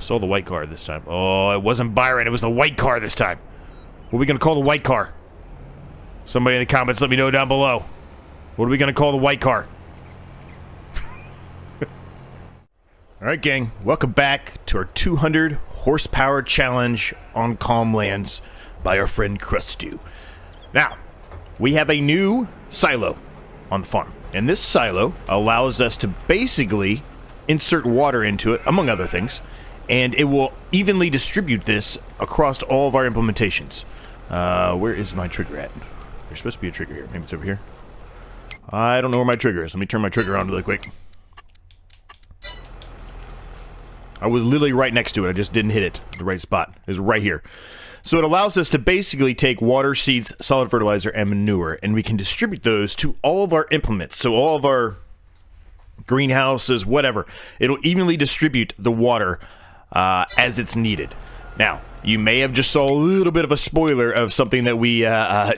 saw the white car this time. Oh, it wasn't Byron. It was the white car this time. What are we going to call the white car? Somebody in the comments let me know down below. What are we going to call the white car? Alright, gang. Welcome back to our 200 horsepower challenge on CalmLands by our friend Crustu. Now, we have a new silo on the farm. And this silo allows us to basically insert water into it, among other things. And it will evenly distribute this across all of our implementations. Where is my trigger at? There's supposed to be a trigger here. Maybe it's over here. I don't know where my trigger is. Let me turn my trigger on really quick. I was literally right next to it. I just didn't hit it at the right spot. It was right here. So it allows us to basically take water, seeds, solid fertilizer, and manure, and we can distribute those to all of our implements. So all of our greenhouses, whatever. It'll evenly distribute the water as it's needed. Now, you may have just saw a little bit of a spoiler of something that we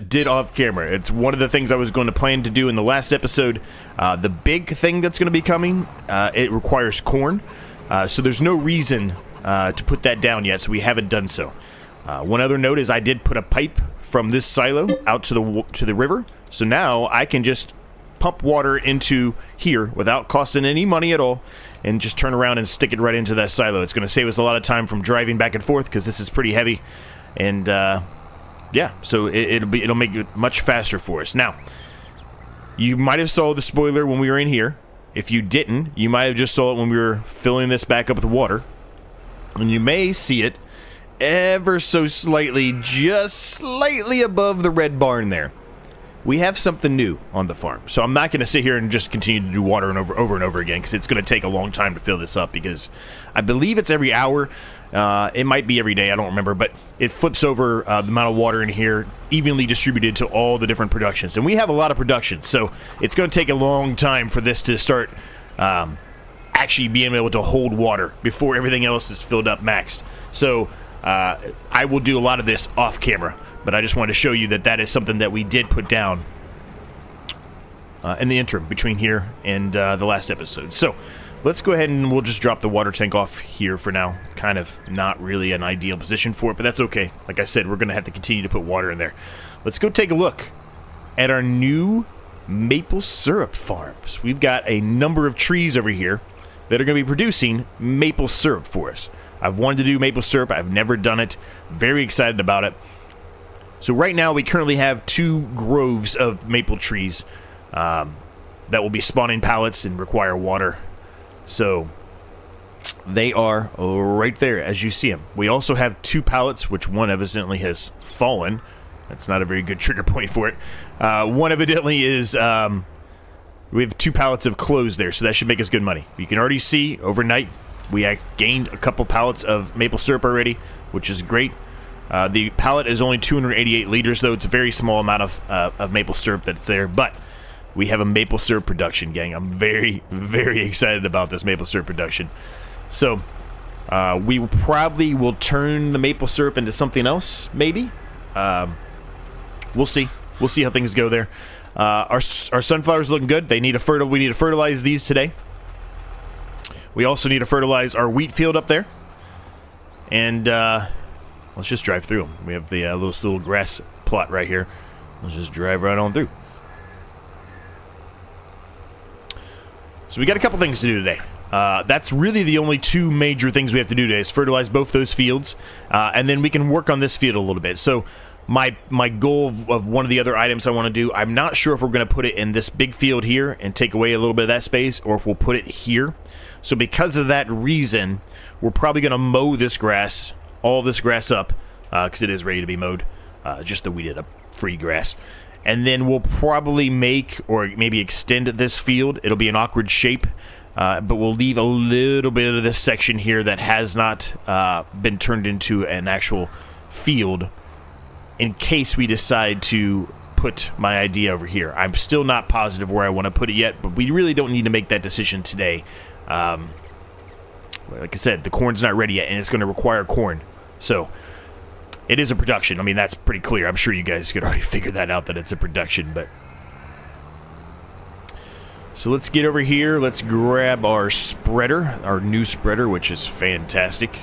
did off camera. It's one of the things I was going to plan to do in the last episode. The big thing that's going to be coming, it requires corn. So there's no reason to put that down yet, so we haven't done so. One other note is I did put a pipe from this silo out to the river, so now I can just pump water into here without costing any money at all, and just turn around and stick it right into that silo. It's going to save us a lot of time from driving back and forth because this is pretty heavy, and yeah, so it'll make it much faster for us. Now, you might have saw the spoiler when we were in here. If you didn't, you might have just saw it when we were filling this back up with water, and you may see it ever so slightly, just slightly above the red barn there. We have something new on the farm, so I'm not going to sit here and just continue to do water and over and over again, because it's going to take a long time to fill this up, because I believe it's every hour. It might be every day, I don't remember, but it flips over the amount of water in here, evenly distributed to all the different productions. And we have a lot of production, so it's going to take a long time for this to start actually being able to hold water before everything else is filled up maxed. So I will do a lot of this off camera, but I just wanted to show you that that is something that we did put down in the interim between here and the last episode. So let's go ahead and we'll just drop the water tank off here for now. Kind of not really an ideal position for it, but that's okay. Like I said, we're going to have to continue to put water in there. Let's go take a look at our new maple syrup farms. We've got a number of trees over here that are going to be producing maple syrup for us. I've wanted to do maple syrup. I've never done it. Very excited about it. So right now we currently have 2 groves of maple trees that will be spawning pallets and require water. So they are right there as you see them. We also have 2 pallets, which one evidently has fallen. That's not a very good trigger point for it. One evidently is... we have 2 pallets of clothes there, so that should make us good money. You can already see overnight we gained a couple pallets of maple syrup already, which is great. The pallet is only 288 liters, though. It's a very small amount of maple syrup that's there, but we have a maple syrup production, gang. I'm very, very excited about this maple syrup production. So, we probably will turn the maple syrup into something else, maybe. We'll see. We'll see how things go there. Our sunflowers are looking good. We need to fertilize these today. We also need to fertilize our wheat field up there. And let's just drive through them. We have the little grass plot right here. Let's just drive right on through. So we got a couple things to do today. That's really the only 2 major things we have to do today is fertilize both those fields. And then we can work on this field a little bit. So my goal of one of the other items I want to do, I'm not sure if we're going to put it in this big field here and take away a little bit of that space, or if we'll put it here. So because of that reason, we're probably going to mow this grass, all this grass up, because it is ready to be mowed, just the weeded up free grass. And then we'll probably make, or maybe extend this field. It'll be an awkward shape, but we'll leave a little bit of this section here that has not been turned into an actual field, in case we decide to put my idea over here. I'm still not positive where I want to put it yet, but we really don't need to make that decision today. Like I said, the corn's not ready yet, and it's going to require corn. So, it is a production. I mean, that's pretty clear. I'm sure you guys could already figure that out, that it's a production, but... So let's get over here. Let's grab our spreader, our new spreader, which is fantastic.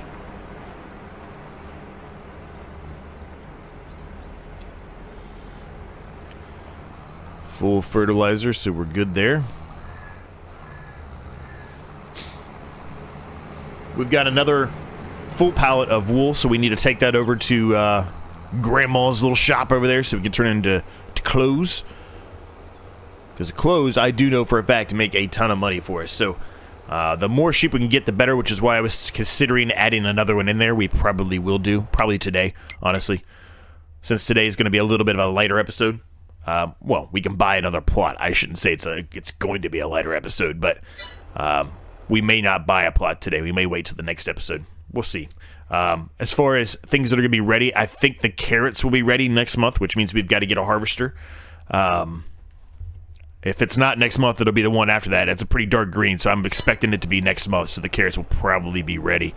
Full fertilizer, so we're good there. We've got another full pallet of wool, so we need to take that over to Grandma's little shop over there so we can turn it into clothes. Because clothes, I do know for a fact, make a ton of money for us. So the more sheep we can get, the better, which is why I was considering adding another one in there. We probably will do. Probably today, honestly. Since today is going to be a little bit of a lighter episode. Well, we can buy another plot. I shouldn't say it's going to be a lighter episode, but we may not buy a plot today. We may wait till the next episode. We'll see. As far as things that are going to be ready, I think the carrots will be ready next month, which means we've got to get a harvester. If it's not next month, it'll be the one after that. It's a pretty dark green, so I'm expecting it to be next month, so the carrots will probably be ready.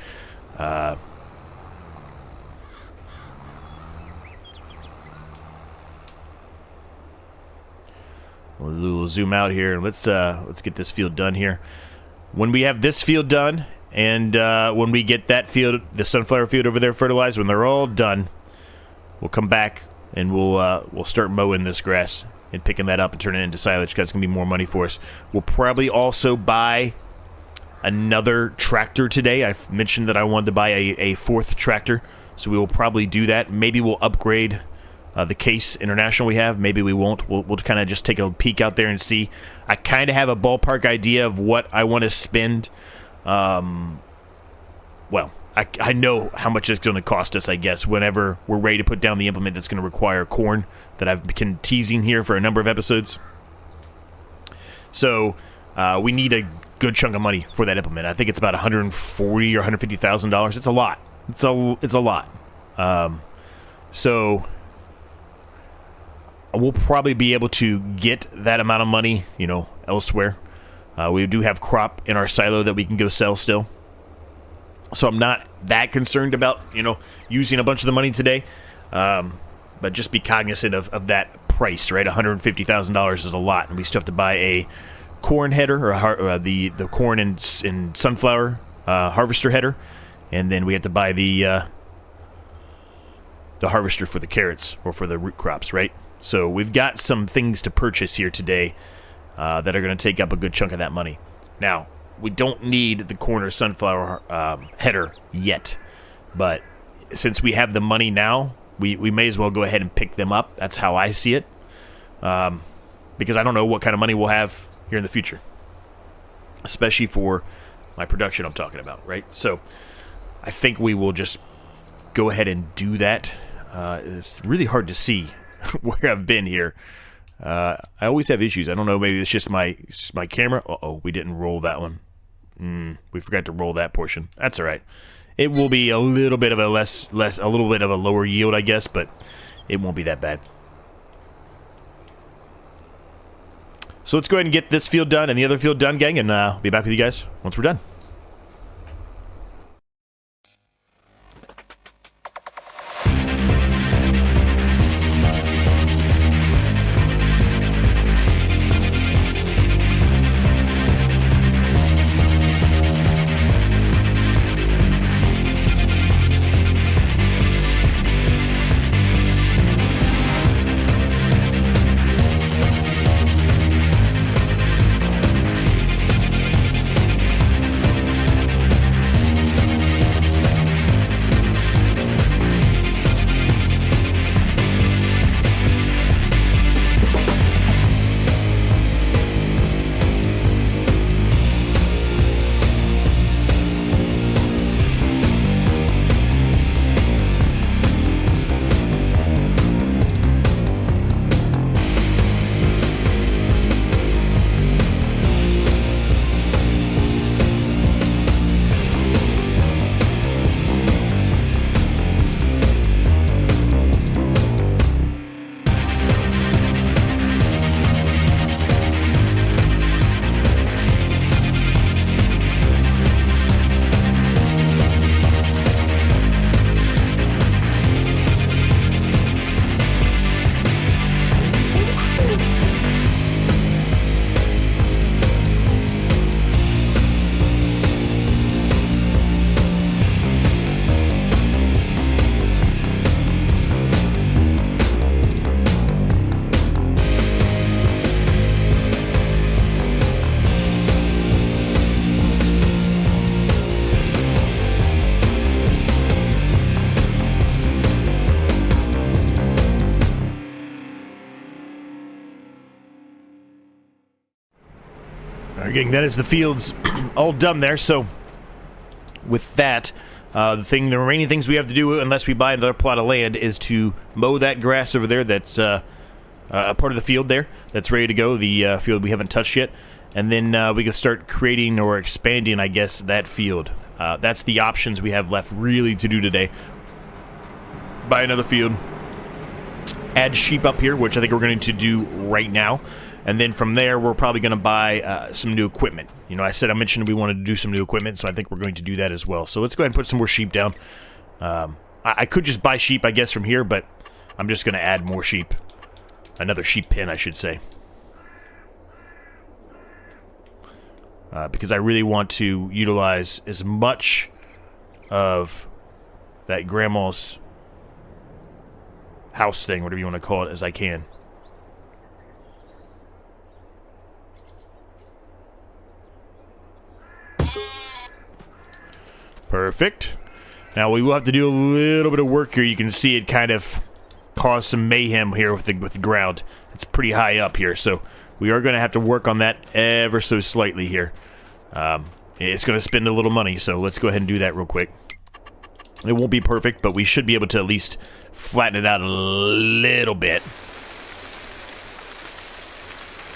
We'll zoom out here and let's get this field done here. When we have this field done, and when we get that field, the sunflower field over there fertilized, when they're all done, we'll come back and we'll start mowing this grass and picking that up and turning it into silage, because it's gonna be more money for us. We'll probably also buy another tractor today. I've mentioned that I wanted to buy a fourth tractor, so we will probably do that. Maybe we'll upgrade the Case International we have. Maybe we won't. We'll kind of just take a peek out there and see. I kind of have a ballpark idea of what I want to spend. Well, I know how much it's going to cost us, I guess, whenever we're ready to put down the implement that's going to require corn that I've been teasing here for a number of episodes. So we need a good chunk of money for that implement. I think it's about $140,000 or $150,000. It's a lot. It's a lot. So we'll probably be able to get that amount of money, elsewhere. We do have crop in our silo that we can go sell still. So I'm not that concerned about, using a bunch of the money today. But just be cognizant of that price, right? $150,000 is a lot. And we still have to buy a corn header, or the corn and sunflower harvester header. And then we have to buy the harvester for the carrots or for the root crops, right? So we've got some things to purchase here today that are going to take up a good chunk of that money. Now, we don't need the corn or sunflower header yet, but since we have the money now, we may as well go ahead and pick them up. That's how I see it, because I don't know what kind of money we'll have here in the future, especially for my production I'm talking about, right? So I think we will just go ahead and do that. It's really hard to see where I've been here. I always have issues. I don't know, maybe it's just my camera. Uh-oh, we didn't roll that one. We forgot to roll that portion. That's all right. It will be a little bit of a a little bit of a lower yield, I guess, but it won't be that bad. So let's go ahead and get this field done and the other field done, gang, and I'll be back with you guys once we're done. gang, that is the fields all done there. So with that, the remaining things we have to do, unless we buy another plot of land, is to mow that grass over there. That's a part of the field there that's ready to go. The field we haven't touched yet, and then we can start creating or expanding, I guess, that field. That's the options we have left really to do today. Buy another field, add sheep up here, which I think we're going to do right now. And then from there, we're probably going to buy some new equipment. You know, I mentioned we wanted to do some new equipment, so I think we're going to do that as well. So let's go ahead and put some more sheep down. I could just buy sheep, I guess, from here, but I'm just going to add more sheep. Another sheep pen, I should say. Because I really want to utilize as much of that grandma's house thing, whatever you want to call it, as I can. Perfect. Now we will have to do a little bit of work here. You can see it kind of cause some mayhem here with the ground. It's pretty high up here, so we are going to have to work on that ever so slightly here. It's going to spend a little money, so let's go ahead and do that real quick. It won't be perfect, but we should be able to at least flatten it out a little bit.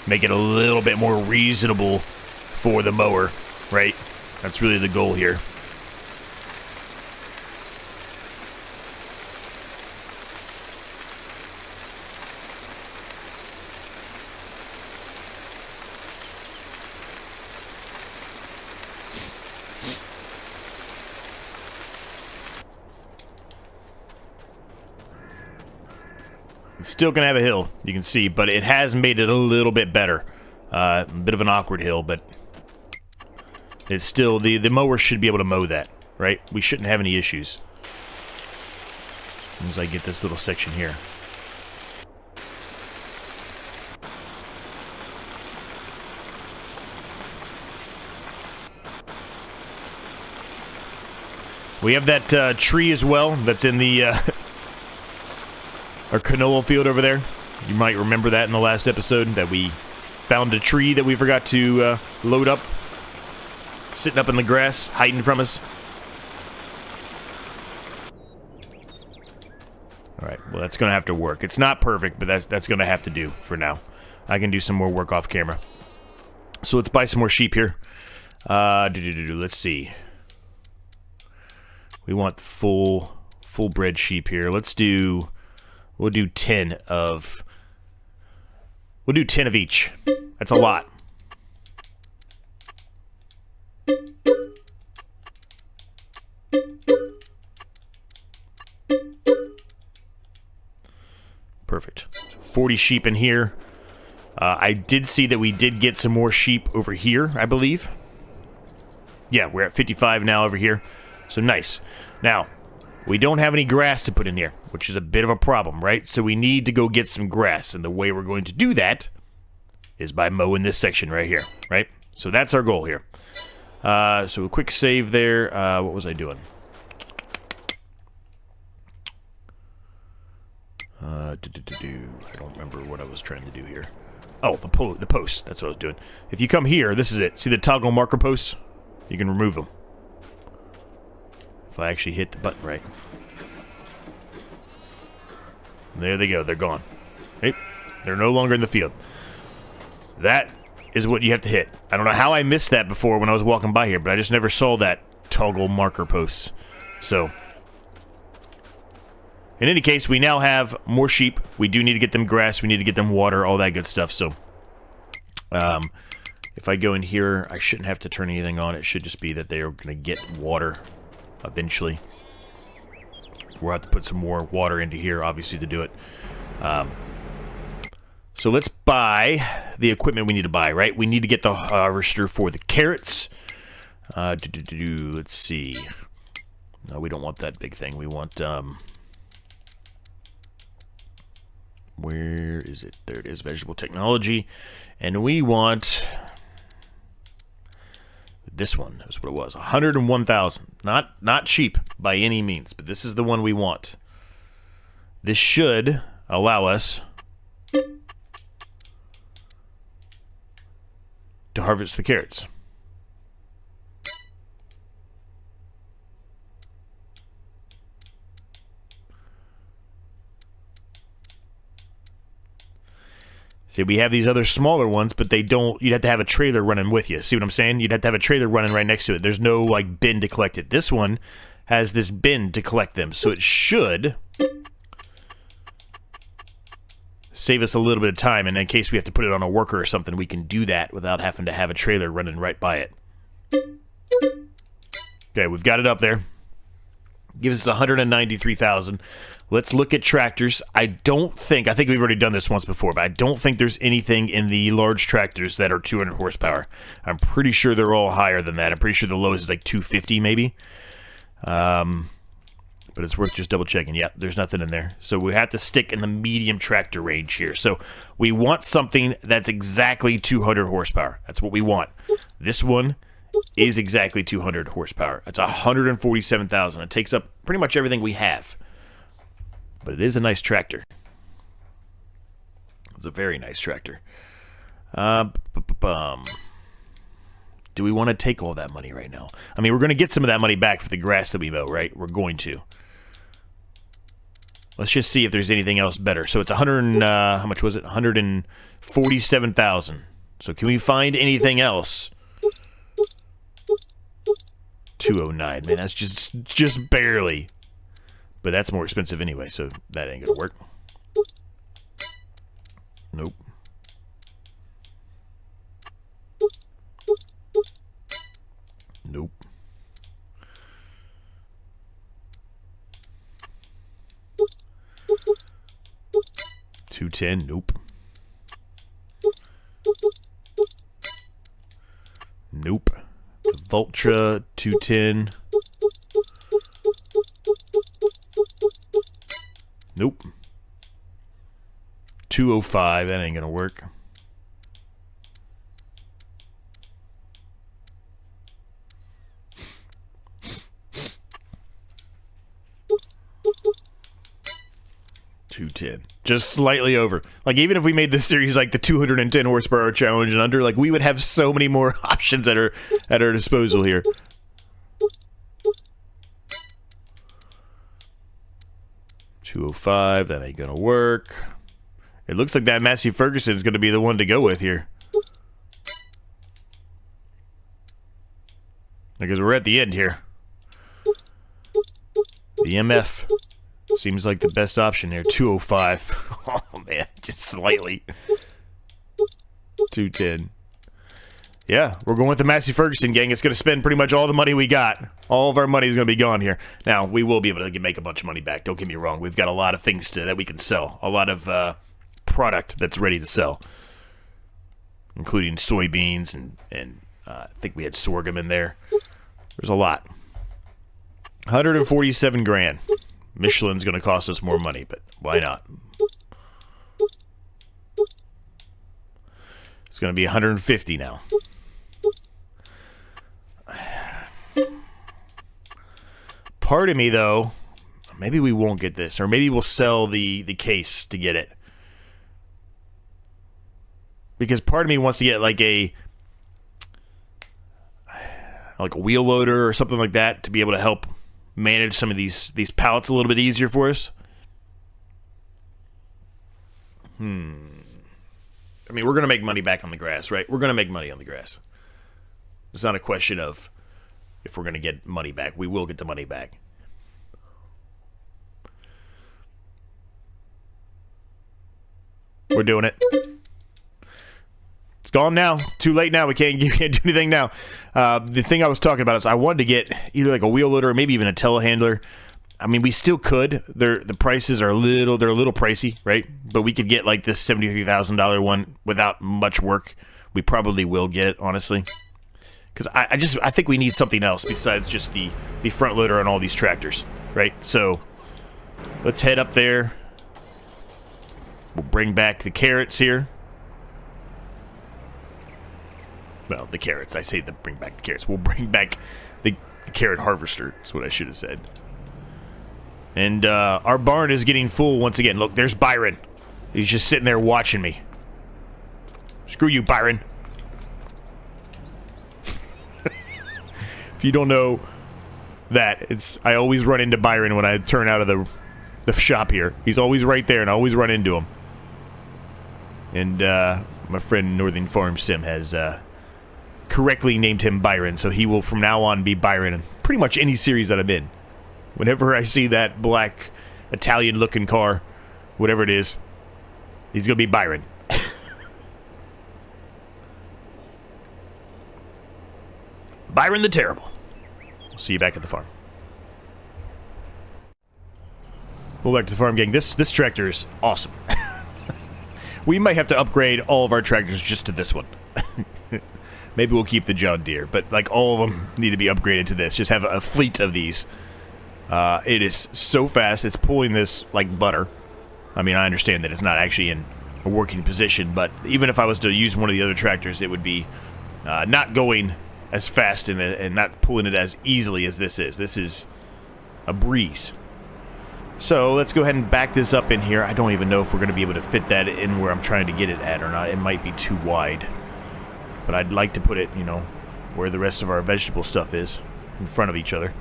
Make it a little bit more reasonable for the mower, right? That's really the goal here. It's still going to have a hill, you can see, but it has made it a little bit better. A bit of an awkward hill, but it's still, the mower should be able to mow that, right? We shouldn't have any issues. As soon as I get this little section here. We have that tree as well that's in the our canola field over there. You might remember that in the last episode, that we found a tree that we forgot to load up, sitting up in the grass, hiding from us. Alright, well that's going to have to work. It's not perfect, but that's going to have to do for now. I can do some more work off camera. So let's buy some more sheep here. Let's see. We want the full bred sheep here. We'll do 10 of each. That's a lot. Perfect. 40 sheep in here. I did see that we did get some more sheep over here, I believe. Yeah, we're at 55 now over here. So nice. Now, we don't have any grass to put in here, which is a bit of a problem, right? So we need to go get some grass, and the way we're going to do that is by mowing this section right here, right? So that's our goal here. So a quick save there. What was I doing? I don't remember what I was trying to do here. Oh, the posts. That's what I was doing. If you come here, this is it. See the toggle marker posts? You can remove them. If I actually hit the button right. There they go. They're gone. Hey, they're no longer in the field. That is what you have to hit. I don't know how I missed that before when I was walking by here, but I just never saw that toggle marker posts. So, in any case, we now have more sheep. We do need to get them grass. We need to get them water, all that good stuff. So, if I go in here, I shouldn't have to turn anything on. It should just be that they are going to get water eventually. We'll have to put some more water into here, obviously, to do it. So let's buy the equipment we need to buy, right? We need to get the harvester for the carrots. Let's see. No, we don't want that big thing. We want, where is it? There it is, vegetable technology. And we want this one. That's what it was. 101,000. Not cheap by any means, but this is the one we want. This should allow us to harvest the carrots. See, we have these other smaller ones, but they don't... You'd have to have a trailer running with you. See what I'm saying? You'd have to have a trailer running right next to it. There's no, like, bin to collect it. This one has this bin to collect them, so it should save us a little bit of time, and in case we have to put it on a worker or something, we can do that without having to have a trailer running right by it. Okay, we've got it up there. Gives us 193,000. Let's look at tractors. I think we've already done this once before, but I don't think there's anything in the large tractors that are 200 horsepower. I'm pretty sure they're all higher than that. I'm pretty sure the lowest is like 250 maybe. But it's worth just double checking. Yep, there's nothing in there. So we have to stick in the medium tractor range here. So we want something that's exactly 200 horsepower. That's what we want. This one is exactly 200 horsepower. It's 147,000. It takes up pretty much everything we have. But it is a nice tractor. It's a very nice tractor. Do we want to take all that money right now? I mean, we're going to get some of that money back for the grass that we mow, right? We're going to. Let's just see if there's anything else better. So it's 100 how much was it? 147,000. So can we find anything else? 209. Man, that's just barely. But that's more expensive anyway, so that ain't gonna work. Nope. Nope. $210. Nope. Nope. Vultra 210. Nope. 205. That ain't gonna work. $210. Just slightly over. Like, even if we made this series like the 210 horsepower challenge and under, like, we would have so many more options at our disposal here. $205. That ain't gonna work. It looks like that Massey Ferguson is gonna be the one to go with here. Because we're at the end here. The MF seems like the best option here. 205. Oh man, just slightly. 210. Yeah, we're going with the Massey Ferguson gang. It's going to spend pretty much all the money we got. All of our money is going to be gone here. Now, we will be able to make a bunch of money back. Don't get me wrong. We've got a lot of things that we can sell. A lot of product that's ready to sell. Including soybeans and I think we had sorghum in there. There's a lot. 147 grand. Michelin's going to cost us more money, but why not? It's going to be 150 now. Part of me, though, maybe we won't get this, or maybe we'll sell the case to get it. Because part of me wants to get like a wheel loader or something like that to be able to help manage some of these pallets a little bit easier for us. I mean, we're going to make money back on the grass, right? We're going to make money on the grass. It's not a question of if we're going to get money back. We will get the money back. We're doing it. It's gone now. Too late now. We can't do anything now. The thing I was talking about is I wanted to get either like a wheel loader or maybe even a telehandler. I mean, we still could. The prices are a little pricey, right? But we could get like this $73,000 one without much work. We probably will get it, honestly. Because I think we need something else besides just the front loader on all these tractors, right? So let's head up there. We'll bring back the carrots here. Well, the carrots. I say bring back the carrots. We'll bring back the carrot harvester. That's what I should have said. And our barn is getting full once again. Look, there's Byron. He's just sitting there watching me. Screw you, Byron. If you don't know that, I always run into Byron when I turn out of the shop here. He's always right there, and I always run into him. And my friend Northern Farm Sim has correctly named him Byron, so he will from now on be Byron in pretty much any series that I'm in. Whenever I see that black Italian-looking car, whatever it is, he's gonna be Byron. Byron the Terrible. We'll see you back at the farm. We'll back to the farm, gang. This tractor is awesome. We might have to upgrade all of our tractors just to this one. Maybe we'll keep the John Deere, but like all of them need to be upgraded to this. Just have a fleet of these. It is so fast. It's pulling this like butter. I mean, I understand that it's not actually in a working position, but even if I was to use one of the other tractors, it would be not going as fast and not pulling it as easily as this is. This is a breeze. So let's go ahead and back this up in here. I don't even know if we're going to be able to fit that in where I'm trying to get it at or not. It might be too wide. But I'd like to put it, you know, where the rest of our vegetable stuff is, in front of each other.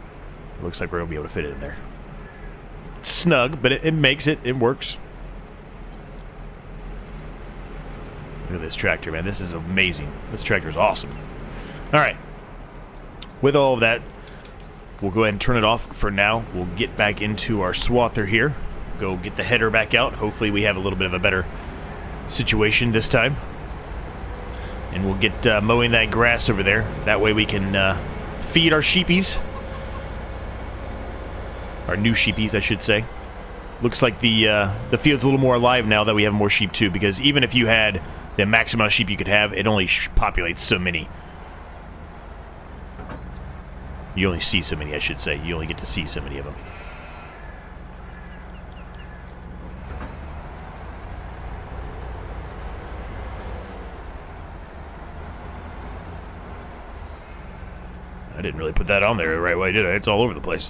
It looks like we're going to be able to fit it in there. It's snug, but it makes it. It works. Look at this tractor, man. This is amazing. This tractor is awesome. All right. With all of that, we'll go ahead and turn it off for now. We'll get back into our swather here. Go get the header back out. Hopefully we have a little bit of a better situation this time. And we'll get mowing that grass over there. That way we can feed our sheepies. Our new sheepies, I should say. Looks like the field's a little more alive now that we have more sheep too, because even if you had the max amount of sheep you could have, it only populates so many. You only see so many, I should say. You only get to see so many of them. I didn't really put that on there the right way, did I? It's all over the place.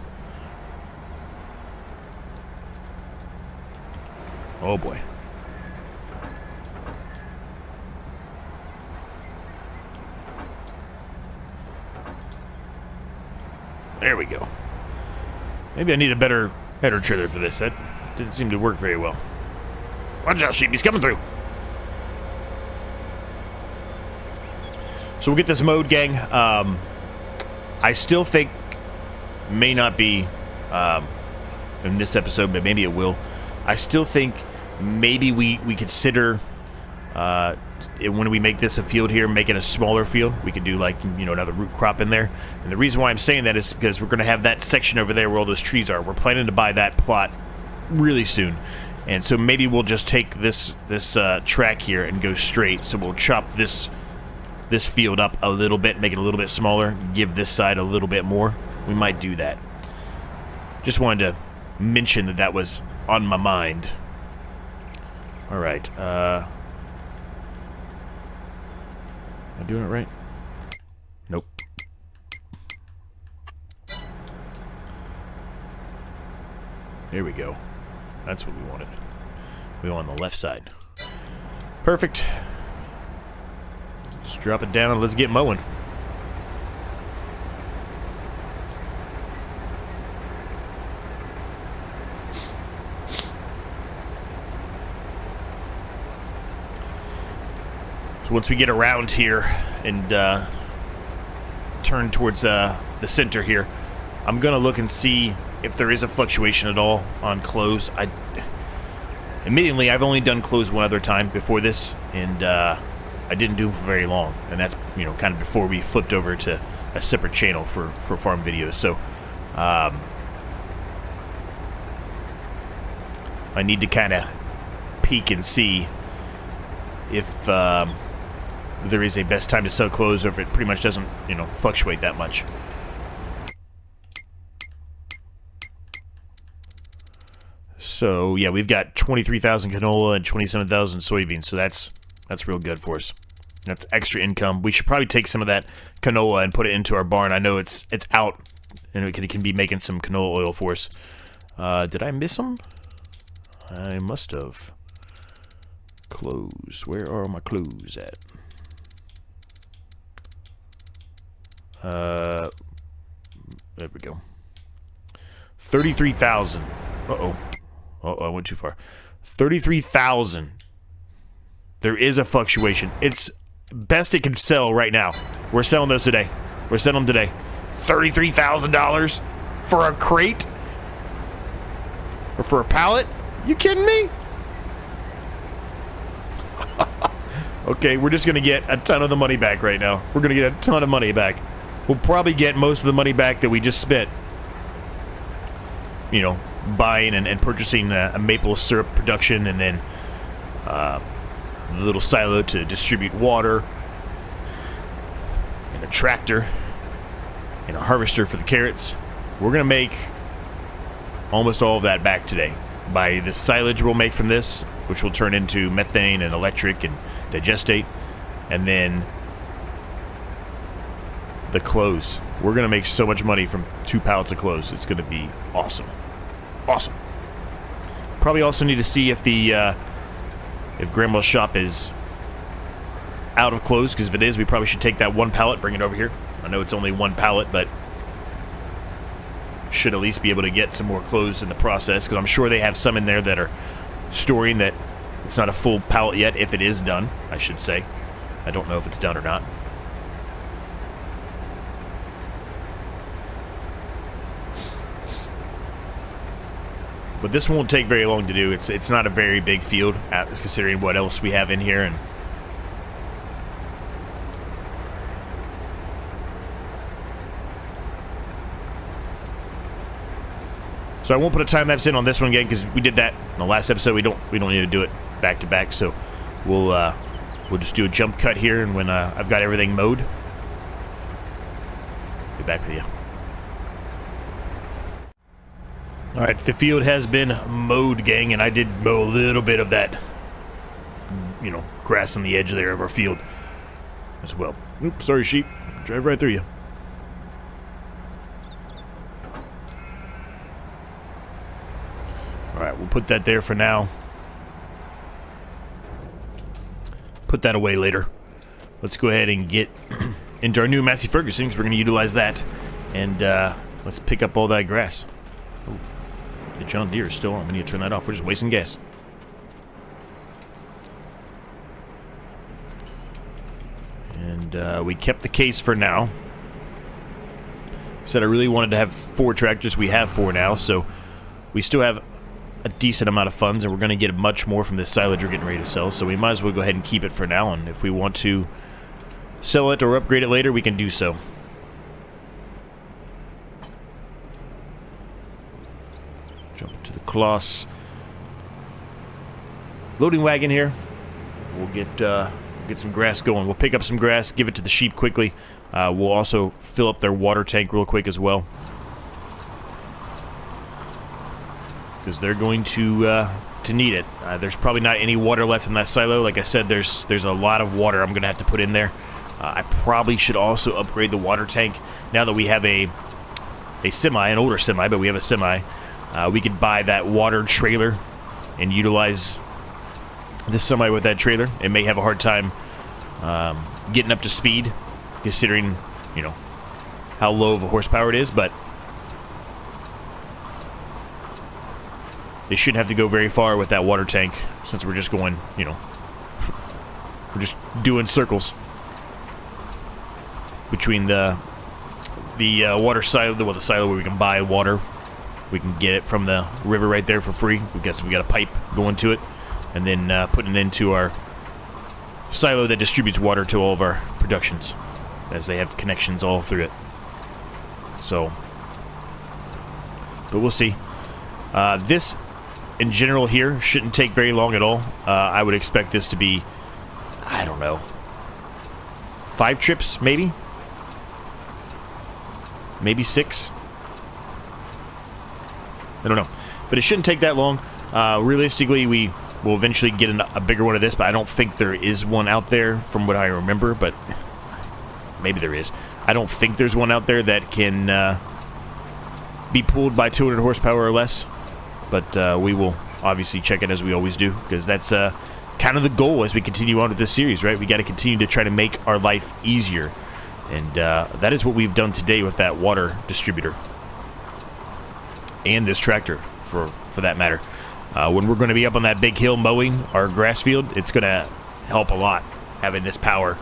Oh boy. There we go. Maybe I need a better header trailer for this. That didn't seem to work very well. Watch out, sheep. He's coming through. So we'll get this mowed, gang. I still think may not be in this episode, but maybe it will. I still think maybe we consider when we make this a field here, making a smaller field. We could do like, you know, another root crop in there. And the reason why I'm saying that is because we're going to have that section over there where all those trees are. We're planning to buy that plot really soon. And so maybe we'll just take this track here and go straight. So we'll chop this field up a little bit, make it a little bit smaller, give this side a little bit more. We might do that. Just wanted to mention that that was on my mind. All right. Am I doing it right? Nope. There we go. That's what we wanted. We want on the left side. Perfect. Just drop it down and let's get mowing. So once we get around here and turn towards the center here, I'm gonna look and see if there is a fluctuation at all on close. Admittedly, I've only done close one other time before this, and I didn't do it for very long, and that's, you know, kind of before we flipped over to a separate channel for farm videos. So I need to kind of peek and see if there is a best time to sell clothes, or if it pretty much doesn't, you know, fluctuate that much. So yeah, we've got 23,000 canola and 27,000 soybeans, so that's real good for us. That's extra income. We should probably take some of that canola and put it into our barn. I know it's out, and it can be making some canola oil for us. Did I miss them? I must have. Clothes. Where are my clothes at? There we go. 33,000. Uh-oh. Uh-oh, I went too far. 33,000. There is a fluctuation. It's best it can sell right now. We're selling those today. We're selling them today. $33,000 for a crate? Or for a pallet? You kidding me? Okay, we're just going to get a ton of the money back right now. We're going to get a ton of money back. We'll probably get most of the money back that we just spent, you know, buying and purchasing a maple syrup production, and then a little silo to distribute water, and a tractor, and a harvester for the carrots. We're going to make almost all of that back today. By the silage we'll make from this, which will turn into methane and electric and digestate, and then the clothes. We're going to make so much money from 2 pallets of clothes. It's going to be awesome. Awesome. Probably also need to see if the if Grandma's shop is out of clothes, because if it is, we probably should take that 1 pallet, bring it over here. I know it's only 1 pallet, but should at least be able to get some more clothes in the process, because I'm sure they have some in there that are storing that it's not a full pallet yet, if it is done, I should say. I don't know if it's done or not. But this won't take very long to do. It's not a very big field, considering what else we have in here. And so I won't put a time lapse in on this one again, because we did that in the last episode. We don't need to do it back to back. So we'll just do a jump cut here, and when I've got everything mowed, be back with you. Alright, the field has been mowed, gang, and I did mow a little bit of that, you know, grass on the edge there of our field as well. Oops, sorry, sheep. Drive right through you. Alright, we'll put that there for now. Put that away later. Let's go ahead and get into our new Massey Ferguson, because we're going to utilize that. And let's pick up all that grass. Ooh. The John Deere is still on. We need to turn that off. We're just wasting gas. And we kept the case for now. Said I really wanted to have 4 tractors. We have 4 now, so we still have a decent amount of funds, and we're going to get much more from this silage we're getting ready to sell. So we might as well go ahead and keep it for now, and if we want to sell it or upgrade it later, we can do so. Jump to the Kloss loading wagon here. We'll get some grass going. We'll pick up some grass, give it to the sheep quickly. We'll also fill up their water tank real quick as well, because they're going to need it. There's probably not any water left in that silo. Like I said, there's a lot of water I'm going to have to put in there. I probably should also upgrade the water tank now that we have a semi, an older semi, but we have a semi. We could buy that water trailer and utilize this semi with that trailer. It may have a hard time getting up to speed, considering, you know, how low of a horsepower it is, but they shouldn't have to go very far with that water tank, since we're just going, you know, we're just doing circles between the water silo, the silo where we can buy water. We can get it from the river right there for free. We got a pipe going to it, and then putting it into our silo that distributes water to all of our productions, as they have connections all through it. So, but we'll see. This, in general, here shouldn't take very long at all. I would expect this to be, I don't know, 5 trips, maybe 6. I don't know, but it shouldn't take that long. Realistically, we will eventually get a bigger one of this, but I don't think there is one out there from what I remember, but maybe there is. I don't think there's one out there that can be pulled by 200 horsepower or less, but we will obviously check it as we always do, because that's kind of the goal as we continue on with this series, right? We got to continue to try to make our life easier, And that is what we've done today with that water distributor. And this tractor, for that matter. When we're going to be up on that big hill mowing our grass field, it's going to help a lot having this power.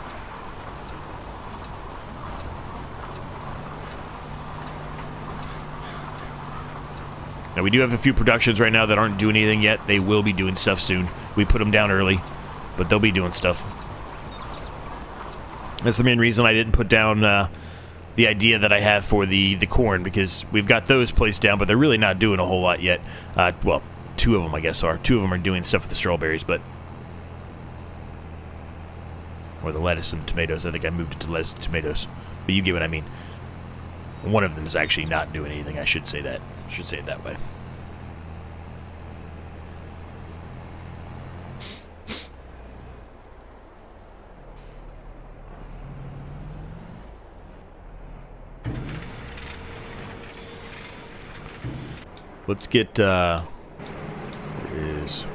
Now, we do have a few productions right now that aren't doing anything yet. They will be doing stuff soon. We put them down early, but they'll be doing stuff. That's the main reason I didn't put down the idea that I have for the corn, because we've got those placed down, but they're really not doing a whole lot yet. Well, 2 of them, I guess, are. 2 of them are doing stuff with the strawberries, but... Or the lettuce and tomatoes. I think I moved it to lettuce and tomatoes. But you get what I mean. One of them is actually not doing anything. I should say that. I should say it that way. Let's get, there is...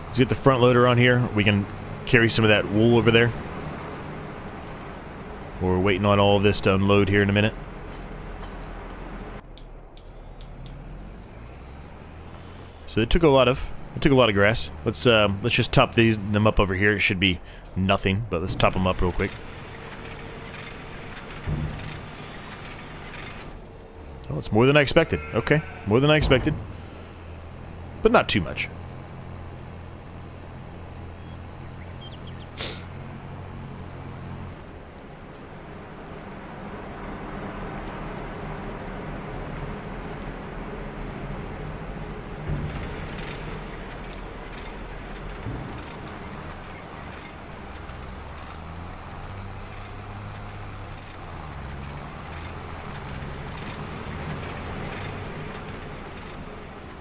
Let's get the front loader on here. We can carry some of that wool over there. We're waiting on all of this to unload here in a minute. So it took a lot of grass. Let's just top them up over here. It should be nothing, but let's top them up real quick. Oh, it's more than I expected. Okay, more than I expected, but not too much.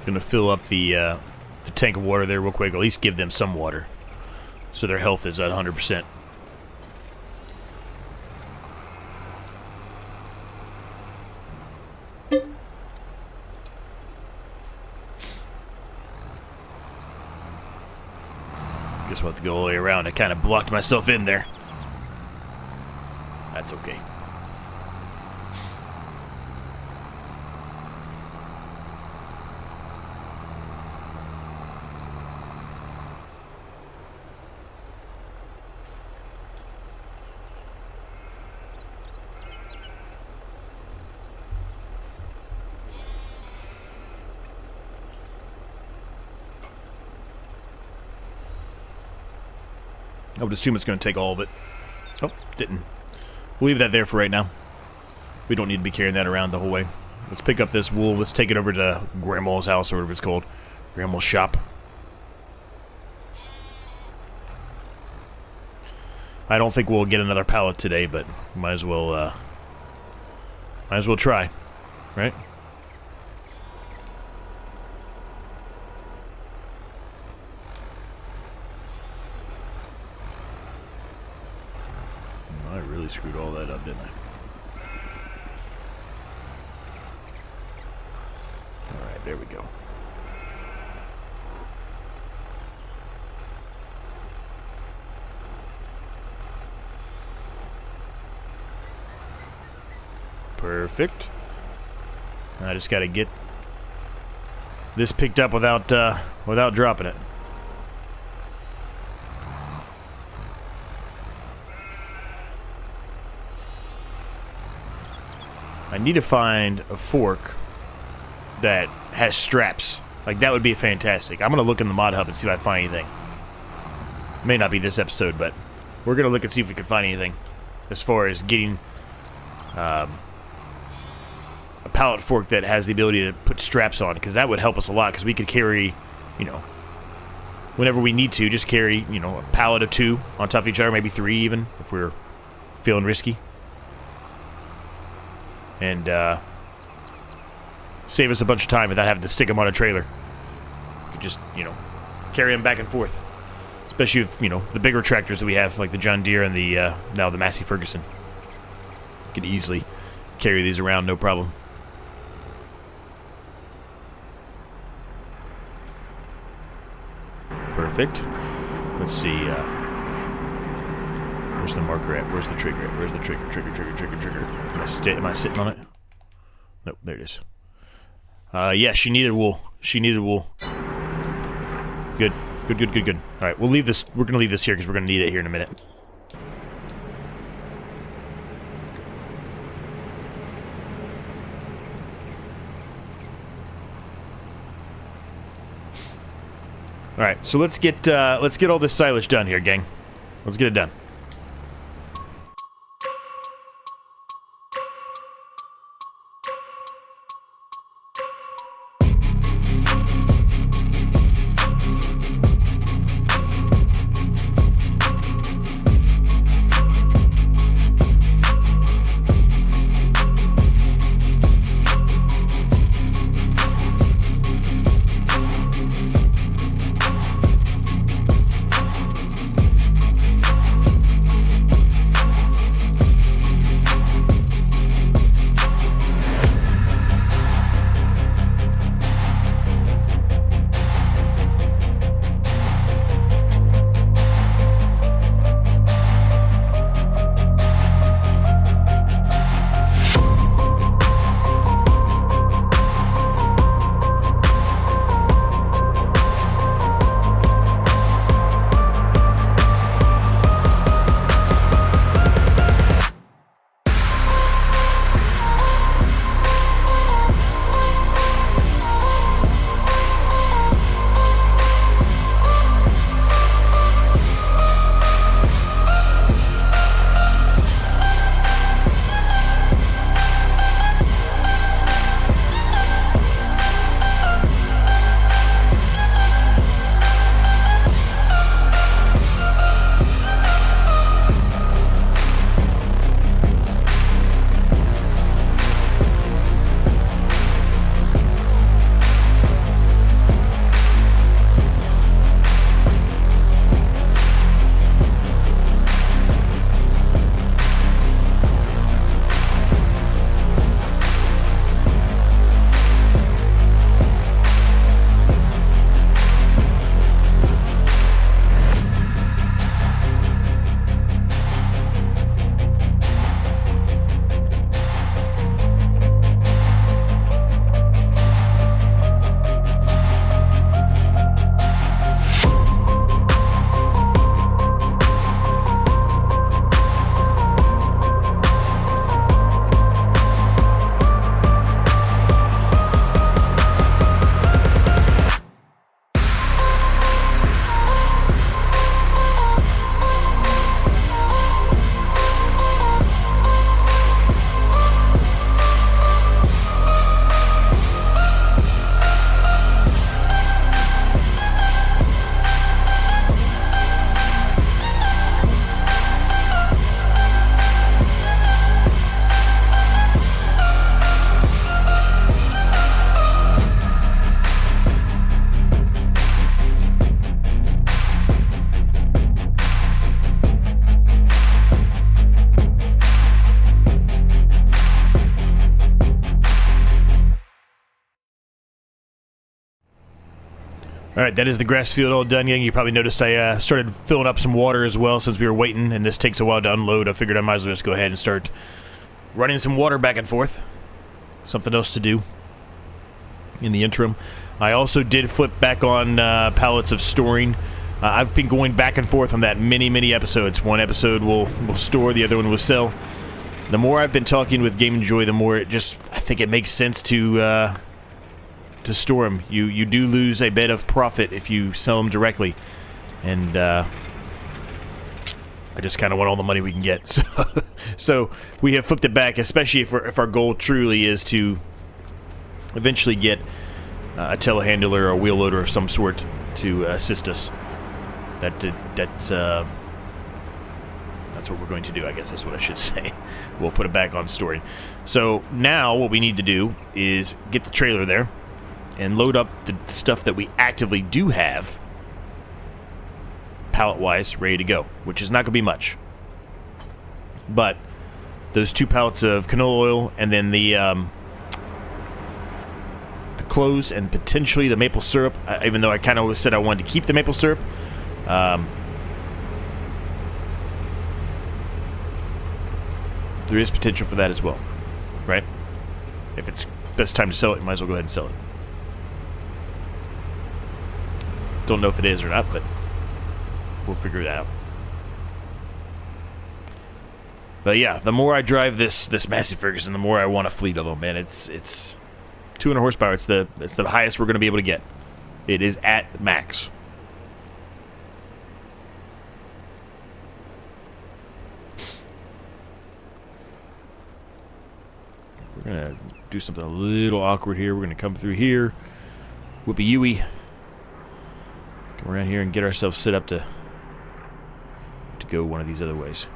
Gonna fill up the tank of water there real quick. At least give them some water, so their health is at 100%. Guess we'll have to go all the way around. I kind of blocked myself in there. That's okay. I would assume it's going to take all of it. Oh, didn't. We'll leave that there for right now. We don't need to be carrying that around the whole way. Let's pick up this wool. Let's take it over to Grandma's house, or whatever it's called. Grandma's shop. I don't think we'll get another pallet today, but might as well try, right? I really screwed all that up, didn't I? Alright, there we go. Perfect. I just gotta get this picked up without dropping it. I need to find a fork that has straps. Like, that would be fantastic. I'm going to look in the mod hub and see if I find anything. May not be this episode, but we're going to look and see if we can find anything as far as getting a pallet fork that has the ability to put straps on, because that would help us a lot, because we could carry, you know, whenever we need to, just carry, you know, a pallet of 2 on top of each other, maybe 3 even, if we're feeling risky. And save us a bunch of time without having to stick them on a trailer. You could just, you know, carry them back and forth. Especially with, you know, the bigger tractors that we have, like the John Deere and the now the Massey Ferguson. You could easily carry these around, no problem. Perfect. Let's see. Where's the marker at? Where's the trigger at? Where's the trigger? Trigger. Am I sitting on it? Nope, there it is. Yeah, she needed wool. Good. Alright, we'll leave this. We're gonna leave this here because we're gonna need it here in a minute. Alright, so let's get all this silage done here, gang. Let's get it done. Alright, that is the grass field all done, gang. You probably noticed I started filling up some water as well since we were waiting, and this takes a while to unload. I figured I might as well just go ahead and start running some water back and forth. Something else to do in the interim. I also did flip back on pallets of storing. I've been going back and forth on that many episodes. One episode will store, the other one will sell. The more I've been talking with Game Enjoy, the more I think it makes sense to store them. You do lose a bit of profit if you sell them directly, and I just kind of want all the money we can get. So we have flipped it back, especially if our goal truly is to eventually get a telehandler or a wheel loader of some sort to assist us. That's what we're going to do, I guess that's what I should say. We'll put it back on storing. So now what we need to do is get the trailer there and load up the stuff that we actively do have pallet-wise ready to go, which is not going to be much. But those 2 pallets of canola oil and then the cloves and potentially the maple syrup, even though I kind of said I wanted to keep the maple syrup, There is potential for that as well, right? If it's best time to sell it, you might as well go ahead and sell it. Don't know if it is or not, but we'll figure that out. But yeah, the more I drive this Massey Ferguson, the more I want a fleet of them, man. It's 200 horsepower. It's the highest we're going to be able to get. It is at max. We're going to do something a little awkward here. We're going to come through here. Whoopie Yui. Come around here and get ourselves set up to go one of these other ways.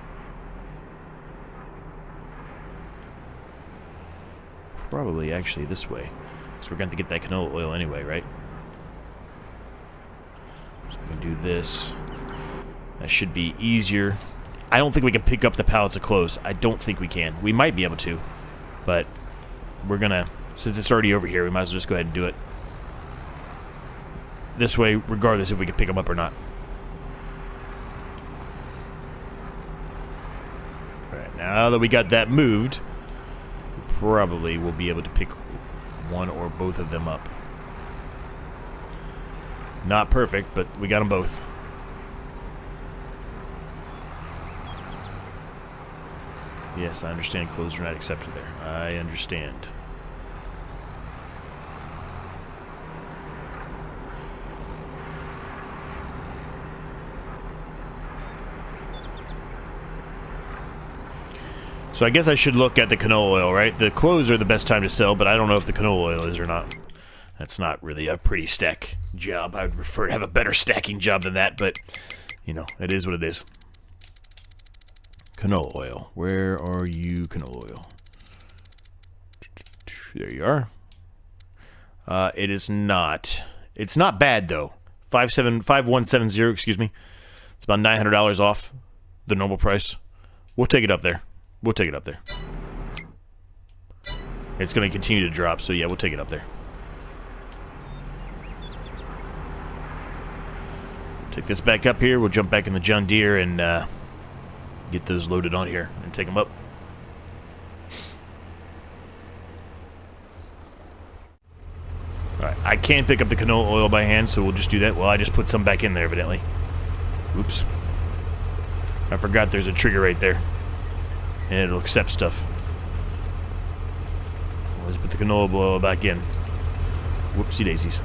Probably actually this way. So we're going to get that canola oil anyway, right? So we're going to do this. That should be easier. I don't think we can pick up the pallets of clothes. I don't think we can. We might be able to. But we're going to, since it's already over here, we might as well just go ahead and do it this way, regardless if we can pick them up or not. Alright, now that we got that moved, we probably will be able to pick one or both of them up. Not perfect, but we got them both. Yes, I understand clothes are not accepted there. I understand. So I guess I should look at the canola oil, right? The clothes are the best time to sell, but I don't know if the canola oil is or not. That's not really a pretty stack job. I would prefer to have a better stacking job than that, but, you know, it is what it is. Canola oil. Where are you, canola oil? There you are. It is not. It's not bad, though. 5170, excuse me. It's about $900 off the normal price. We'll take it up there. We'll take it up there. It's going to continue to drop, so yeah, we'll take it up there. Take this back up here. We'll jump back in the John Deere and get those loaded on here and take them up. Alright, I can't pick up the canola oil by hand, so we'll just do that. Well, I just put some back in there, evidently. Oops. I forgot there's a trigger right there. And it'll accept stuff. Let's put the canola oil back in. Whoopsie daisies.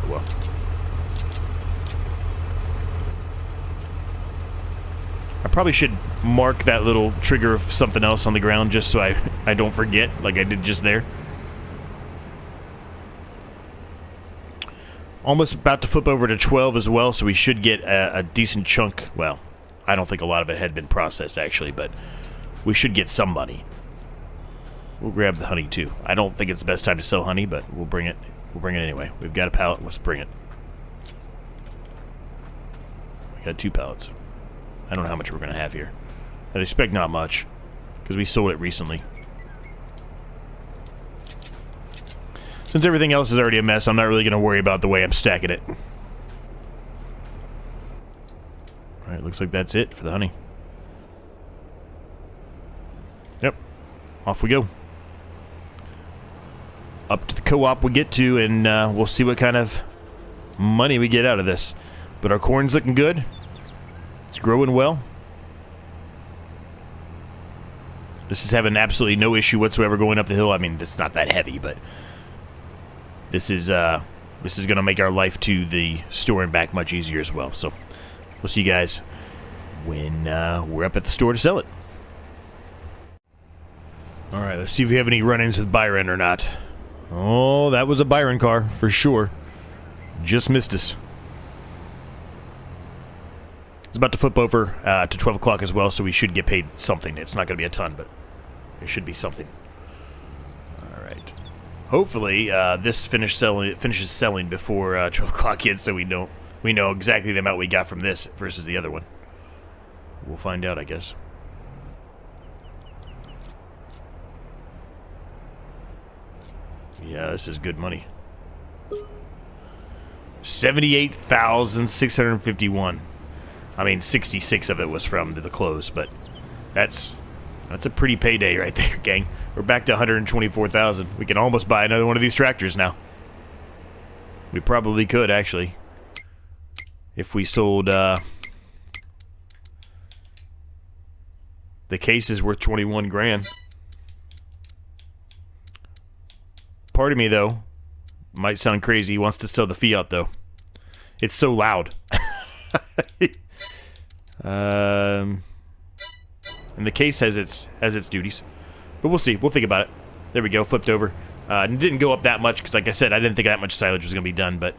Oh, well. I probably should mark that little trigger of something else on the ground just so I don't forget, like I did just there. Almost about to flip over to 12 as well, so we should get a decent chunk. Well, I don't think a lot of it had been processed, actually, but we should get some money. We'll grab the honey, too. I don't think it's the best time to sell honey, but we'll bring it. We'll bring it anyway. We've got a pallet. Let's bring it. We got 2 pallets. I don't know how much we're going to have here. I'd expect not much, because we sold it recently. Since everything else is already a mess, I'm not really going to worry about the way I'm stacking it. Alright, looks like that's it for the honey. Yep. Off we go. Up to the co-op we get to, and we'll see what kind of money we get out of this. But our corn's looking good. It's growing well. This is having absolutely no issue whatsoever going up the hill. I mean, it's not that heavy, but this is going to make our life to the store and back much easier as well. So we'll see you guys when we're up at the store to sell it. All right, let's see if we have any run-ins with Byron or not. Oh, that was a Byron car for sure. Just missed us. It's about to flip over to 12 o'clock as well, so we should get paid something. It's not going to be a ton, but it should be something. All right. Hopefully, this finishes selling before 12 o'clock hits, so we know exactly the amount we got from this versus the other one. We'll find out, I guess. Yeah, this is good money. 78,651. I mean, 66 of it was from the close, but that's a pretty payday right there, gang. We're back to 124,000. We can almost buy another one of these tractors now. We probably could, actually. If we sold, the case is worth 21 grand. Part of me, though, might sound crazy. He wants to sell the Fiat, though. It's so loud. And the case has its duties. But we'll see. We'll think about it. There we go. Flipped over. It didn't go up that much because, like I said, I didn't think that much silage was going to be done, but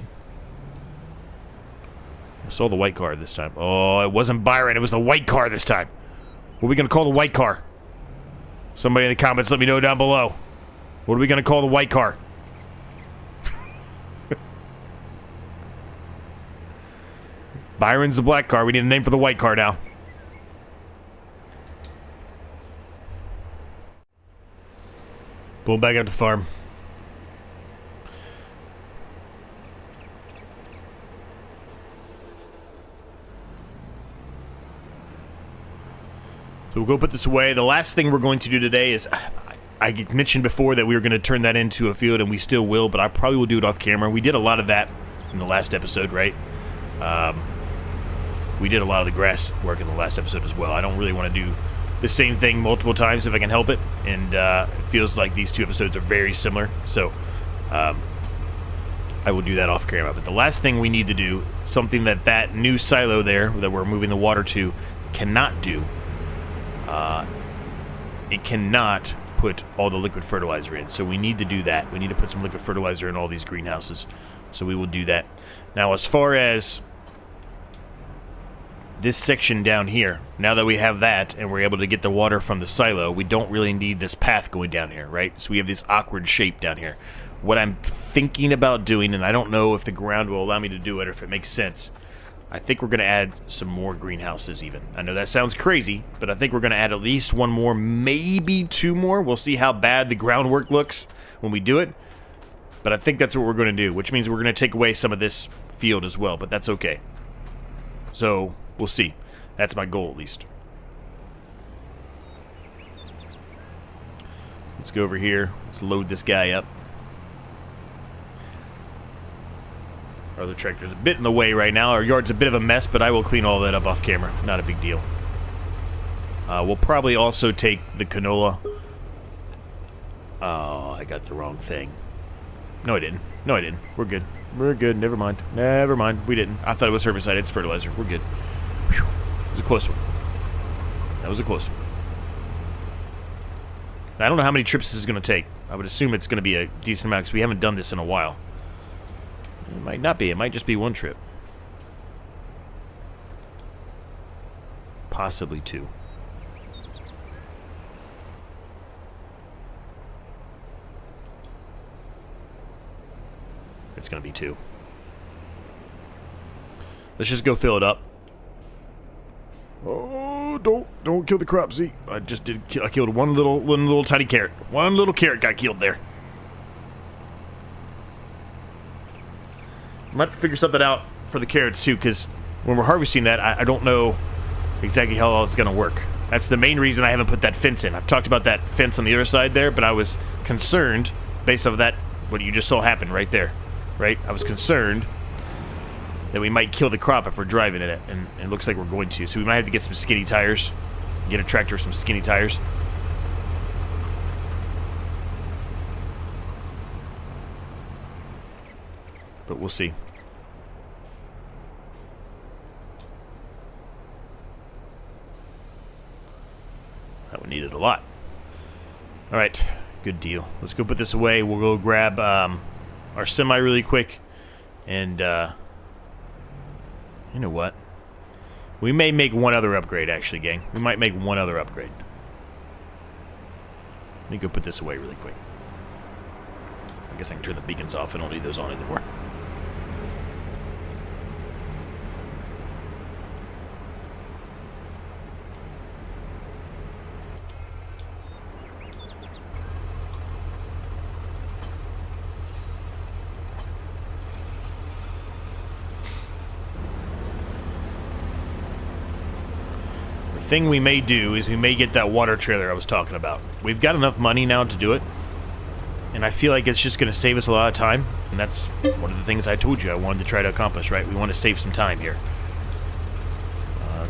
I saw the white car this time. Oh, it wasn't Byron. It was the white car this time. What are we going to call the white car? Somebody in the comments let me know down below. What are we going to call the white car? Byron's the black car. We need a name for the white car now. Pull back out to the farm. So we'll go put this away. The last thing we're going to do today is, I mentioned before that we were going to turn that into a field, and we still will, but I probably will do it off camera. We did a lot of that in the last episode, right? We did a lot of the grass work in the last episode as well. I don't really want to do the same thing multiple times if I can help it, and it feels like these two episodes are very similar, so I will do that off camera. But the last thing we need to do, something that new silo there that we're moving the water to cannot do, it cannot put all the liquid fertilizer in, so we need to do that. We need to put some liquid fertilizer in all these greenhouses, so we will do that. Now, as far as this section down here, now that we have that and we're able to get the water from the silo, we don't really need this path going down here, right? So we have this awkward shape down here. What I'm thinking about doing, and I don't know if the ground will allow me to do it or if it makes sense, I think we're going to add some more greenhouses even. I know that sounds crazy, but I think we're going to add at least one more, maybe two more. We'll see how bad the groundwork looks when we do it, but I think that's what we're going to do, which means we're going to take away some of this field as well, but that's okay. So we'll see. That's my goal, at least. Let's go over here. Let's load this guy up. Our other tractor's a bit in the way right now. Our yard's a bit of a mess, but I will clean all that up off camera. Not a big deal. We'll probably also take the canola. Oh, I got the wrong thing. No, I didn't. No, I didn't. We're good. We're good. Never mind. Never mind. We didn't. I thought it was herbicide. It's fertilizer. We're good. Whew. It was a close one. That was a close one. I don't know how many trips this is going to take. I would assume it's going to be a decent amount because we haven't done this in a while. It might not be. It might just be one trip. Possibly two. It's going to be two. Let's just go fill it up. Oh, don't kill the crop. See, I just did. I killed one little tiny carrot. One little carrot got killed there. I might have to figure something out for the carrots too, because when we're harvesting that, I don't know exactly how all it's going to work. That's the main reason I haven't put that fence in. I've talked about that fence on the other side there, but I was concerned based off of that, what you just saw happen right there, right? I was concerned that we might kill the crop if we're driving in it, and it looks like we're going to. So we might have to get some skinny tires, get a tractor with some skinny tires. But we'll see. That one needed a lot. Alright, good deal. Let's go put this away. We'll go grab our semi really quick. And, you know what? We may make one other upgrade, actually, gang. We might make one other upgrade. Let me go put this away really quick. I guess I can turn the beacons off. I don't need those on anymore. thing we may do is we may get that water trailer I was talking about. We've got enough money now to do it, and I feel like it's just going to save us a lot of time, and that's one of the things I told you I wanted to try to accomplish, right? We want to save some time here.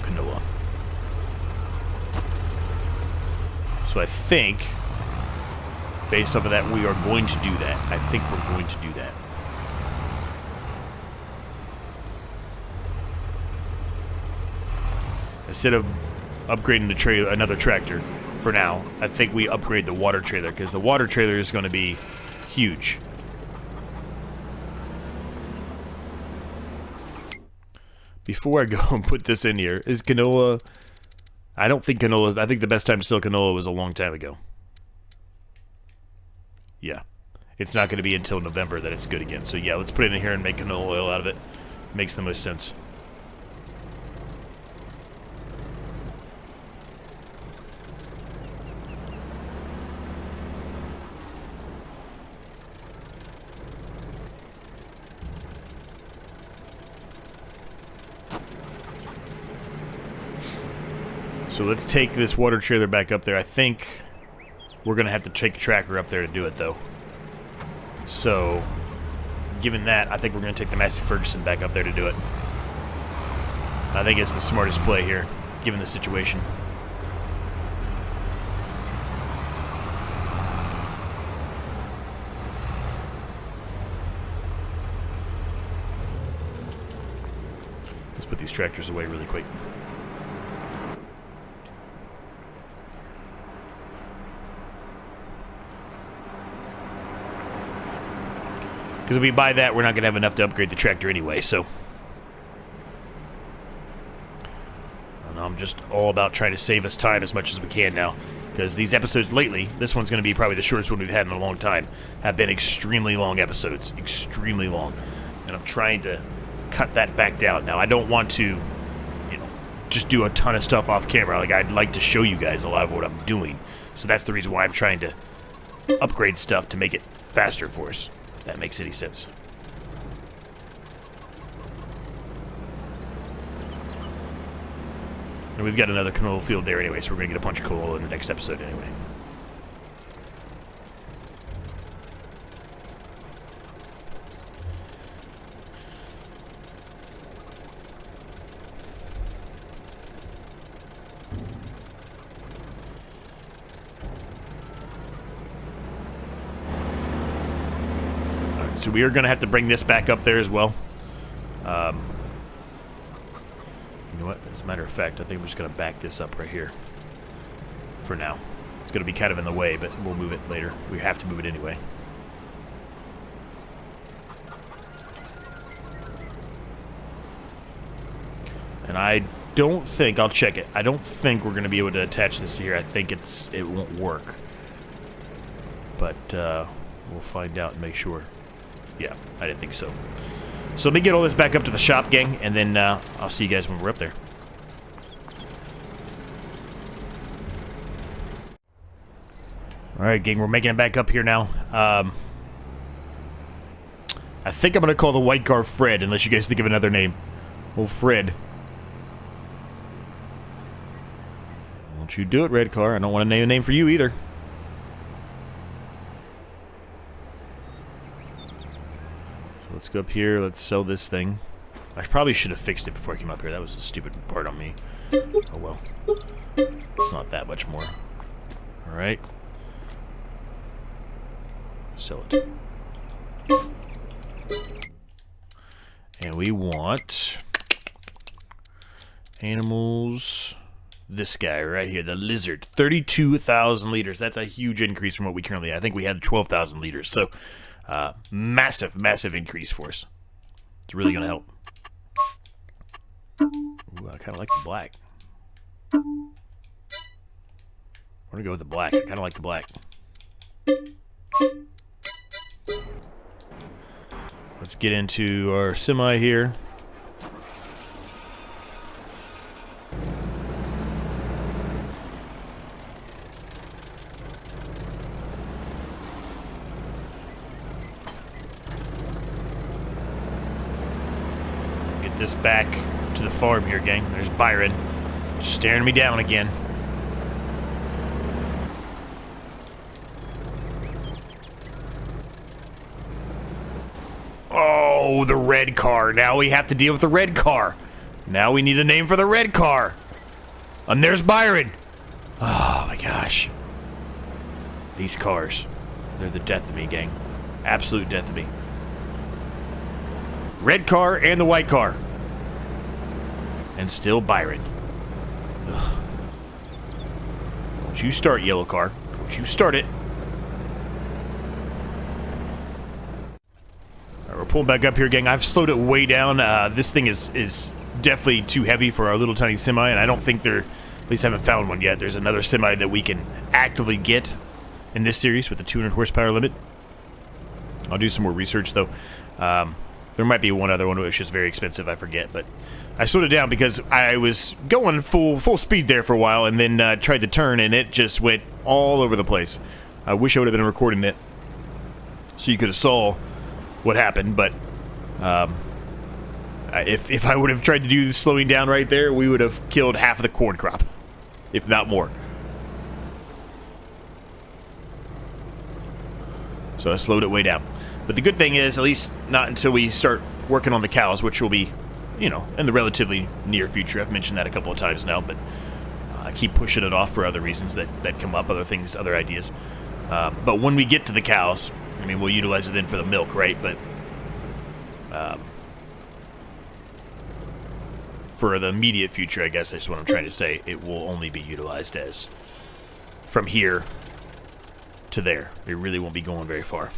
Canola. So I think, based off of that, we are going to do that. I think we're going to do that. Instead of upgrading the trailer, another tractor, for now, I think we upgrade the water trailer, because the water trailer is going to be huge. Before I go and put this in here, is canola... I don't think canola... I think the best time to sell canola was a long time ago. Yeah. It's not going to be until November that it's good again. So yeah, let's put it in here and make canola oil out of it. Makes the most sense. So let's take this water trailer back up there. I think we're going to have to take a tracker up there to do it, though. So, given that, I think we're going to take the Massey Ferguson back up there to do it. I think it's the smartest play here, given the situation. Let's put these tractors away really quick. Because if we buy that, we're not going to have enough to upgrade the tractor anyway, so... I'm just all about trying to save us time as much as we can now. Because these episodes lately, this one's going to be probably the shortest one we've had in a long time, have been extremely long episodes. Extremely long. And I'm trying to cut that back down. Now, I don't want to, you know, just do a ton of stuff off camera. Like, I'd like to show you guys a lot of what I'm doing. So that's the reason why I'm trying to upgrade stuff to make it faster for us. If that makes any sense. And we've got another canola field there anyway, so we're going to get a bunch of canola in the next episode anyway. Alright, so we are going to have to bring this back up there as well. You know what? As a matter of fact, I think we're just going to back this up right here. For now. It's going to be kind of in the way, but we'll move it later. We have to move it anyway. And I don't think... I'll check it. I don't think we're going to be able to attach this to here. I think it won't work. But we'll find out and make sure. Yeah, I didn't think so. So let me get all this back up to the shop, gang, and then I'll see you guys when we're up there. Alright, gang, we're making it back up here now. I think I'm going to call the white car Fred, unless you guys think of another name. Oh, Fred. Don't you do it, red car. I don't want to name a name for you either. Let's go up here. Let's sell this thing. I probably should have fixed it before I came up here. That was a stupid part on me. Oh well. It's not that much more. Alright. Sell it. And we want... animals... This guy right here, the lizard. 32,000 liters. That's a huge increase from what we currently had. I think we had 12,000 liters. So... massive, massive increase for us. It's really going to help. Ooh, I kind of like the black. We're going to go with the black. I kind of like the black. Let's get into our semi here. This back to the farm here, gang. There's Byron. Staring me down again. Oh, the red car. Now we have to deal with the red car. Now we need a name for the red car. And there's Byron. Oh my gosh. These cars. They're the death of me, gang. Absolute death of me. Red car and the white car. And still Byron. Ugh. Don't you start, yellow car. Don't you start it. Alright, we're pulling back up here, gang. I've slowed it way down. This thing is definitely too heavy for our little tiny semi, and I don't think they're... At least I haven't found one yet. There's another semi that we can actively get in this series with the 200 horsepower limit. I'll do some more research, though. There might be one other one which is very expensive, I forget, but I slowed it down because I was going full speed there for a while and then tried to turn and it just went all over the place. I wish I would have been recording it so you could have saw what happened, but if I would have tried to do the slowing down right there, we would have killed half of the corn crop, if not more. So I slowed it way down. But the good thing is, at least not until we start working on the cows, which will be, you know, in the relatively near future. I've mentioned that a couple of times now, but I keep pushing it off for other reasons that come up, other things, other ideas. But when we get to the cows, I mean, we'll utilize it then for the milk, right? But for the immediate future, I guess that's what I'm trying to say, it will only be utilized as from here to there. It really won't be going very far.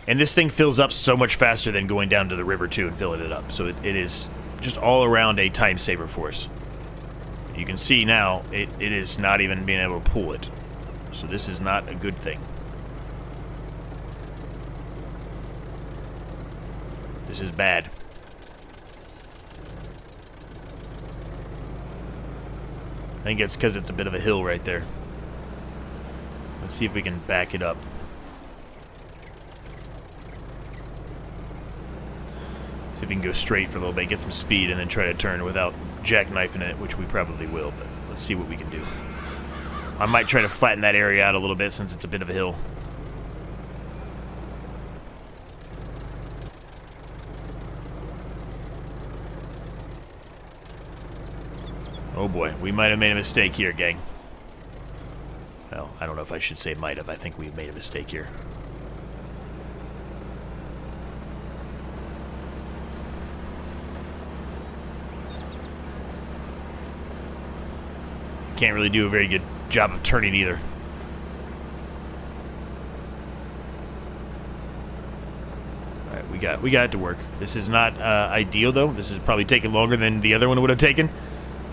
And this thing fills up so much faster than going down to the river, too, and filling it up. So it is just all around a time saver for us. You can see now, it is not even being able to pull it. So this is not a good thing. This is bad. I think it's because it's a bit of a hill right there. Let's see if we can back it up. See if we can go straight for a little bit, get some speed, and then try to turn without jackknifing it, which we probably will, but let's see what we can do. I might try to flatten that area out a little bit since it's a bit of a hill. Oh boy, we might have made a mistake here, gang. Well, I don't know if I should say might have. I think we've made a mistake here. Can't really do a very good job of turning either. Alright, we got it to work. This is not ideal though. This is probably taking longer than the other one would have taken.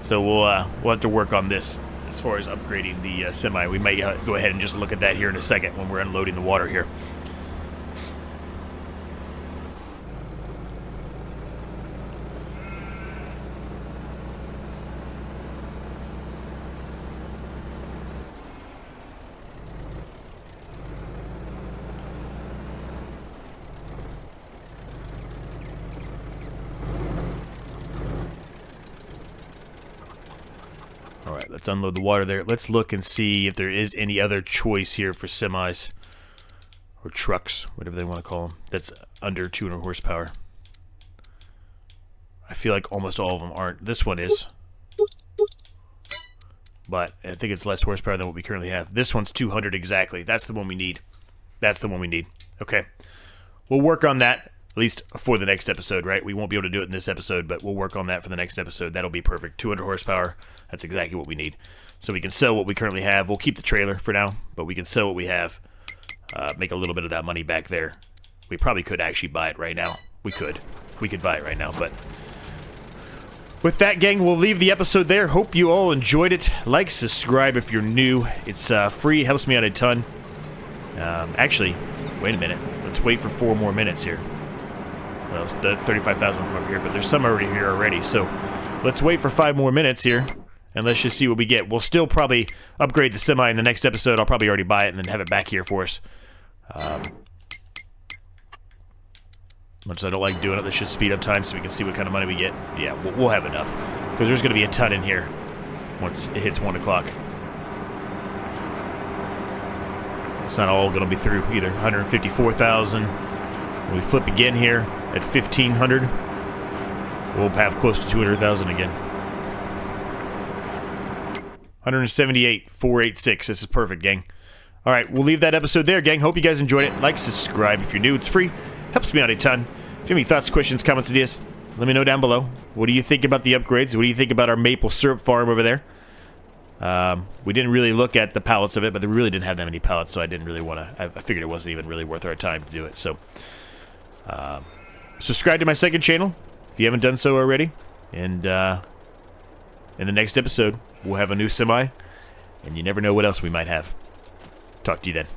So we'll have to work on this as far as upgrading the semi. We might go ahead and just look at that here in a second when we're unloading the water here. Alright, let's unload the water there. Let's look and see if there is any other choice here for semis. Or trucks, whatever they want to call them. That's under 200 horsepower. I feel like almost all of them aren't. This one is. But I think it's less horsepower than what we currently have. This one's 200 exactly. That's the one we need. That's the one we need. Okay. We'll work on that. At least for the next episode, right? We won't be able to do it in this episode, but we'll work on that for the next episode. That'll be perfect. 200 horsepower. That's exactly what we need. So we can sell what we currently have. We'll keep the trailer for now, but we can sell what we have. Make a little bit of that money back there. We probably could actually buy it right now. We could. We could buy it right now, but... With that, gang, we'll leave the episode there. Hope you all enjoyed it. Like, subscribe if you're new. It's free. Helps me out a ton. Actually, wait a minute. Let's wait for 4 more minutes here. Well, the 35,000 will come over here, but there's some already here already. So let's wait for 5 more minutes here, and let's just see what we get. We'll still probably upgrade the semi in the next episode. I'll probably already buy it and then have it back here for us. Much as I don't like doing it, let's just speed up time so we can see what kind of money we get. Yeah, we'll have enough. Because there's going to be a ton in here once it hits 1 o'clock. It's not all going to be through either. 154,000. When we flip again here at 1,500, we'll have close to 200,000 again. 178,486. This is perfect, gang. All right, we'll leave that episode there, gang. Hope you guys enjoyed it. Like, subscribe if you're new. It's free. Helps me out a ton. If you have any thoughts, questions, comments, ideas, let me know down below. What do you think about the upgrades? What do you think about our maple syrup farm over there? We didn't really look at the pallets of it, but they really didn't have that many pallets, so I didn't really want to. I figured it wasn't even really worth our time to do it. So, subscribe to my second channel if you haven't done so already. And in the next episode, we'll have a new semi, and you never know what else we might have. Talk to you then.